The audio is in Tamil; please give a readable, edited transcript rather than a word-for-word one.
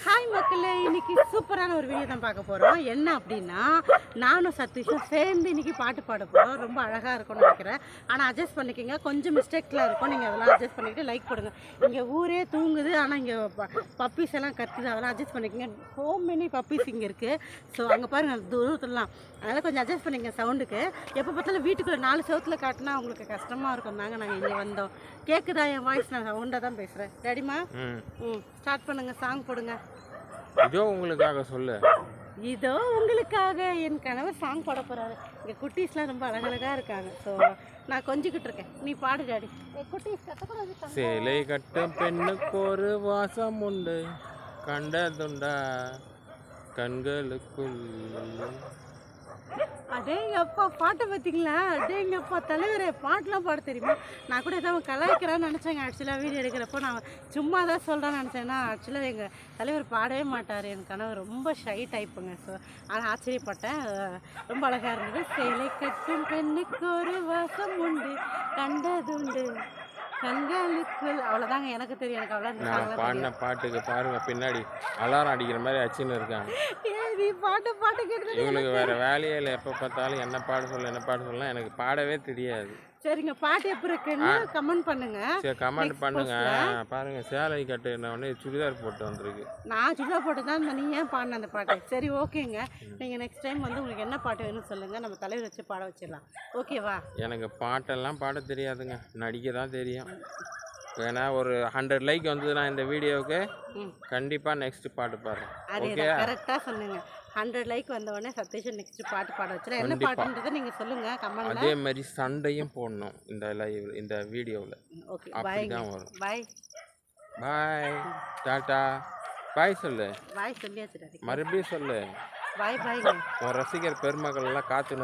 ஹாய் மக்களே, இன்னைக்கு சூப்பரான ஒரு வீடியோ தான் பார்க்க போகிறோம். என்ன அப்படின்னா, நானும் சதீஷும் சேர்ந்து இன்னைக்கு பாட்டு பாட போகிறோம். ரொம்ப அழகாக இருக்கும்னு நினைக்கிறேன். ஆனால் அட்ஜஸ்ட் பண்ணிக்கோங்க, கொஞ்சம் மிஸ்டேக்லாம் இருக்கும். நீங்கள் அதெல்லாம் அட்ஜஸ்ட் பண்ணிக்கிட்டு லைக் போடுங்க. இங்கே ஊரே தூங்குது, ஆனால் இங்கே பப்பீஸ் எல்லாம் கத்துது, அதெல்லாம் அட்ஜஸ்ட் பண்ணிக்கோங்க. ஸோ மெனி பப்பீஸ் இங்கே இருக்குது. ஸோ அங்கே பாருங்கள் தூரத்துலாம், அதனால் கொஞ்சம் அட்ஜஸ்ட் பண்ணிங்க சவுண்டுக்கு. எப்போ பார்த்தாலும் வீட்டுக்குள்ளே 4 செவத்தில் காட்டினா உங்களுக்கு கஷ்டமாக இருக்கும். நாங்கள் இங்கே வந்தோம். கேட்குதா என் வாய்ஸ்? நான் சவுண்டாக தான் பேசுகிறேன். ரெடிமா? ஸ்டார்ட் பண்ணுங்கள், சாங் போடுங்க. இதோ உங்களுக்காக சொல்லு. இதோ உங்களுக்காக என் கணவர் சாங் பாட போறாரு. இங்க குட்டீஸ்லாம் ரொம்ப அழகழகா இருக்காங்க. ஸோ நான் கொஞ்சிக்கிட்டு இருக்கேன், நீ பாடு டாடி. குட்டீஸ் கத்தக்கூடாது. சேலை கட்டும் பெண்ணுக்கு ஒரு வாசம் உண்டு, கண்டதுண்டா கண்களுக்குள். அடேங்கப்பா, பாட்டை பார்த்தீங்களா? அடேங்கப்பா தலைவரே, பாட்டெலாம் பாட தெரியுமா? நான் கூட ஏதாவது கலாய்க்கிறான்னு நினச்சேங்க. ஆக்சுவலாக வீடியோ எடுக்கிறப்போ நான் சும்மா தான் சொல்கிறேன்னு நினச்சேன்னா, ஆக்சுவலாக எங்கள் தலைவர் பாடவே மாட்டார். என் கணவர் ரொம்ப ஷை டைப்புங்க. ஸோ ஆனால் ஆச்சரியப்பட்டேன், ரொம்ப அழகாக இருந்தது. சேலை கட்டும் பெண்ணுக்கு ஒரு வாசம் உண்டு, கண்டதுண்டு கண்களுக்குள். அவ்வளோதாங்க எனக்கு தெரியும். எனக்கு நான் பாடின பாட்டுக்கு பாருங்க, பின்னாடி அலாரம் அடிக்கிற மாதிரி அச்சுன்னு இருக்காங்க. நீ பாட்டு கேட்டு இவங்களுக்கு வேற வேலையே இல்லை. எப்போ பார்த்தாலும் என்ன பாட சொல்லலாம். எனக்கு பாடவே தெரியாது. சரிங்க, பாட்டு எப்படி இருக்குன்னு கமெண்ட் பண்ணுங்க. சரி, கமெண்ட் பண்ணுங்க. பாருங்க, சேலை கட்டுன உடனே சுடிதார் போட்டு வந்திருக்கு. நான் சுடிதார் போட்டு தான் நீ ஏன் பாடின அந்த பாட்டு? சரி, ஓகேங்க. நீங்கள் நெக்ஸ்ட் டைம் வந்து உங்களுக்கு என்ன பாட்டு வேணும்னு சொல்லுங்கள், நம்ம தலைவர் வச்சு பாட வச்சிடலாம். ஓகேவா? எனக்கு பாட்டெல்லாம் பாட தெரியாதுங்க, நடிக்க தான் தெரியும். ஏன்னா ஒரு 100 லைக் வந்ததுன்னா இந்த வீடியோவுக்கு கண்டிப்பாக நெக்ஸ்ட் பாட்டு பாடுறேன். அதே கரெக்டாக சொன்னீங்க. 100 லைக் வந்த உடனே சதீஷன் நெக்ஸ்ட் பாட்டு பாட வச்சுருக்கேன். என்ன பாட்டுன்றதை நீங்கள் சொல்லுங்கள் கமெண்ட்ல. அதே மாதிரி சண்டையும் போடணும் இந்த வீடியோவில். ஓகே, அப்படி தான் வரும். பாய் பாய், டாட்டா பாய் சொல்லு. பாய் சொல்லியாச்சு. மறுபடியும் சொல்லு. பாய் பாய். உன் ரசிகர் பெருமக்கள் எல்லாம் காத்துன்னு